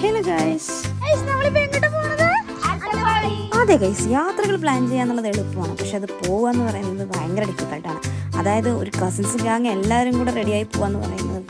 Hello guys. അതെ guys, യാത്രകൾ plan ചെയ്യാന്നുള്ളത് എളുപ്പമാണ്, പക്ഷെ അത് പോവാന്ന് പറയുന്നത് ഭയങ്കര ഡിഫിക്കൽട്ടാണ്. അതായത് ഒരു കസിൻസ് ഗ്യാങ് എല്ലാവരും കൂടെ റെഡിയായി പോവാന്ന് പറയുന്നത്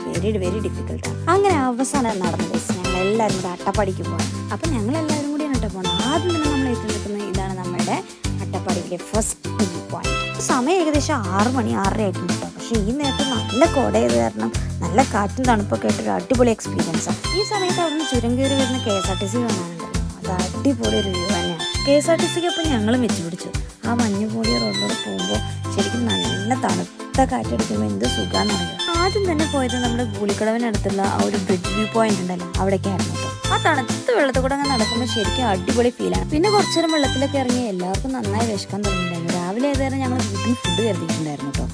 വെരി ഡിഫിക്കൽട്ടാണ്. അങ്ങനെ അവസാനം നടന്നു ഗൈസ്, ഞങ്ങൾ എല്ലാവരും കൂടെ അട്ടപ്പാടിക്ക് പോകണം. അപ്പം ഞങ്ങൾ എല്ലാവരും കൂടിയാണ് കേട്ടോ പോകണം. ആദ്യം തന്നെ നമ്മൾ എത്തി നിൽക്കുന്നത് ഇതാണ് നമ്മുടെ അട്ടപ്പാടിയിലെ ഫസ്റ്റ് വ്യൂ പോയിന്റ്. സമയം ഏകദേശം 6 മണി 6:30 ആയിട്ടുണ്ട് കേട്ടോ. പക്ഷേ ഈ നേരത്ത് നല്ല കോടയത് കാരണം നല്ല കാറ്റും തണുപ്പൊക്കെ ആയിട്ട് ഒരു അടിപൊളി എക്സ്പീരിയൻസാണ്. ഈ സമയത്ത് അവിടുന്ന് ചുരം കയറി വരുന്ന KSRTC കാണാനുണ്ടല്ലോ, അത് അടിപൊളി ഒരു വ്യൂ തന്നെയാണ്. KSRTCക്കൊപ്പം ഞങ്ങളും വെച്ച് പിടിച്ചു. ആ മഞ്ഞ് മൂടിയ റോഡിലൂടെ പോകുമ്പോൾ ശരിക്കും നല്ല തണുത്ത കാറ്റടിക്കുമ്പോൾ എന്ത് സുഖാന്ന് അറിയാം. ആദ്യം തന്നെ പോയത് നമ്മുടെ ഗൂളിക്കടവിനടുത്തുള്ള ആ ഒരു ബ്രിഡ്ജ് വ്യൂ പോയിന്റ് ഉണ്ടല്ലോ, അവിടേക്കായിരുന്നു കേട്ടോ. ആ തണുത്ത വെള്ളത്തിൽ കൂടെ അങ്ങനെ നടക്കുമ്പോൾ ശരിക്കും അടിപൊളി ഫീലാണ്. പിന്നെ കുറച്ചു നേരം വെള്ളത്തിലൊക്കെ ഇറങ്ങി എല്ലാവർക്കും നന്നായി വിശക്കാൻ തുടങ്ങിയിട്ടുണ്ടായിരുന്നു. രാവിലെ ഏതായാലും ഞങ്ങൾ വീട്ടിൽ ഫുഡ് കരുതിയിട്ടുണ്ടായിരുന്നു കേട്ടോ.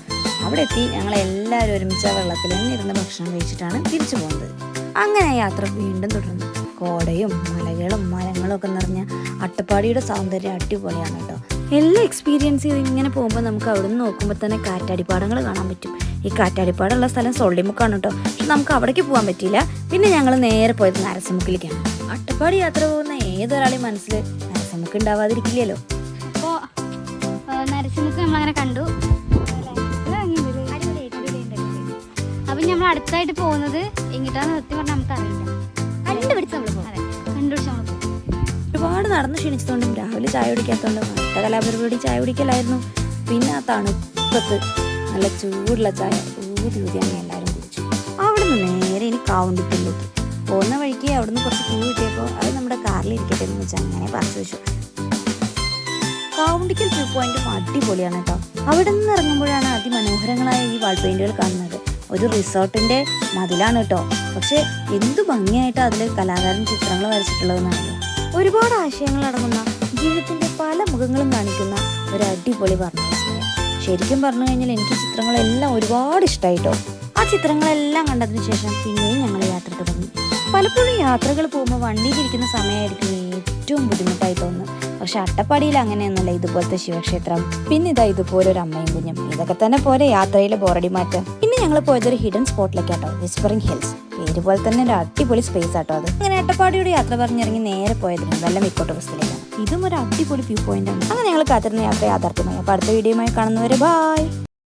അവിടെ എത്തി ഞങ്ങൾ എല്ലാവരും ഒരുമിച്ച് ആ വെള്ളത്തിൽ തന്നെ ഇരുന്ന് ഭക്ഷണം കഴിച്ചിട്ടാണ് തിരിച്ചു പോകുന്നത്. അങ്ങനെ യാത്ര വീണ്ടും തുടർന്നു. കോടയും മലകളും മരങ്ങളും ഒക്കെ നിറഞ്ഞ അട്ടപ്പാടിയുടെ സൗന്ദര്യം അടിപൊളിയാണ് കേട്ടോ. എല്ലാം എക്സ്പീരിയൻസ് ചെയ്ത് ഇങ്ങനെ പോകുമ്പോൾ നമുക്ക് അവിടെ നിന്ന് നോക്കുമ്പോൾ തന്നെ കാറ്റാടിപ്പാടങ്ങൾ കാണാൻ പറ്റും. ഈ കാറ്റാടിപ്പാടുള്ള സ്ഥലം സൊള്ളിമുക്കാണ് കേട്ടോ. പക്ഷെ നമുക്ക് അവിടേക്ക് പോകാൻ പറ്റിയില്ല. പിന്നെ ഞങ്ങൾ നേരെ പോയത് നരസിമുക്കിലേക്കാണ്. അട്ടപ്പാടി യാത്ര പോകുന്ന ഏതൊരാളെയും മനസ്സിൽ നരസിമുക്ക് ഉണ്ടാവാതിരിക്കില്ലല്ലോ. അപ്പോൾ നരസിമുക്ക് നമ്മളങ്ങനെ കണ്ടു. അപ്പം നമ്മൾ അടുത്തായിട്ട് പോകുന്നത് എങ്ങിട്ടാന്ന് സത്യം പറഞ്ഞാൽ നമുക്ക് അറിയില്ല. കണ്ടുപിടിച്ച് നമ്മൾ പോകും. അതെ, കണ്ടുപിടിച്ച് നമ്മൾ പോകും. ഒരുപാട് നടന്ന് ക്ഷണിച്ചതുകൊണ്ടും രാവിലെ ചായ കുടിക്കാത്തതുകൊണ്ടും അടുത്ത കലാപരിപാടി ചായ കുടിക്കലായിരുന്നു. പിന്നെ ആ തണുപ്പത്ത് നല്ല ചൂടുള്ള ചായ ഊതി അങ്ങനെ എല്ലാവരും കുടിച്ചു. അവിടെ നിന്ന് നേരെ ഇനി കാവുണ്ടിക്കലിലേക്ക് പോകുന്ന വഴിക്ക് അവിടെ നിന്ന് കുറച്ച് പൂ കിട്ടിയപ്പോൾ അത് നമ്മുടെ കാറിൽ ഇരിക്കട്ടെ എന്ന് വെച്ചാൽ അങ്ങനെ പറിച്ചു വെച്ചു. കാവുണ്ടിക്കൽ വ്യൂ പോയിന്റും അടിപൊളിയാണ് കേട്ടോ. അവിടെ നിന്ന് ഇറങ്ങുമ്പോഴാണ് അതിമനോഹരങ്ങളായ ഈ വാൾ പെയിന്റുകൾ കാണുന്നത്. ഒരു റിസോർട്ടിന്റെ മതിലാണ് കേട്ടോ. പക്ഷെ എന്തു ഭംഗിയായിട്ടാണ് അതിൽ കലാകാരൻ ചിത്രങ്ങൾ വരച്ചിട്ടുള്ളതെന്നറിയോ. ഒരുപാട് ആശയങ്ങൾ അടങ്ങുന്ന ജീവിതത്തിന്റെ പല മുഖങ്ങളും കാണിക്കുന്ന ഒരു അടിപൊളി വർണ്ണവിസ്മയം. ശരിക്കും പറഞ്ഞു കഴിഞ്ഞാൽ എനിക്ക് ചിത്രങ്ങളെല്ലാം ഒരുപാട് ഇഷ്ടമായിട്ടോ. ആ ചിത്രങ്ങളെല്ലാം കണ്ടതിന് ശേഷം പിന്നെയും ഞങ്ങൾ യാത്ര തുടങ്ങി. പലപ്പോഴും യാത്രകൾ പോകുമ്പോൾ വണ്ടിയിലിരിക്കുന്ന സമയമായിരിക്കും ഏറ്റവും ബുദ്ധിമുട്ടായി തോന്നുന്നത്. പക്ഷെ അട്ടപ്പാടിയിൽ അങ്ങനെയൊന്നുമല്ല. ഇതുപോലത്തെ ശിവക്ഷേത്രം, പിന്നെ ഇതാ ഇതുപോലെ ഒരു അമ്മയും കുഞ്ഞും, ഇതൊക്കെ തന്നെ പോലെ യാത്രയിലെ ബോറടി മാറ്റം. പിന്നെ ഞങ്ങൾ പോയതൊരു ഹിഡൻ സ്പോട്ടിലേക്കാട്ടോ, വിസ്പറിംഗ് ഹിൽസ്. പേര് പോലെ തന്നെ ഒരു അടിപൊളി സ്പേസ് ആട്ടോ അത്. അങ്ങനെ അട്ടപ്പാടിയുടെ യാത്ര പറഞ്ഞിറങ്ങി നേരെ പോയതിന് വെല്ലം ഇക്കോട്ടോ ബസ്സിലേക്കാണ്. ഇതും ഒരു അടിപൊളി വ്യൂ പോയിന്റ് ആണ്. അങ്ങനെ ഞങ്ങൾ കാത്തിരുന്ന യാത്ര യാഥാർത്ഥ്യമായി. അപ്പോൾ അടുത്ത വീഡിയോയുമായി കാണുന്നവരെ ബൈ.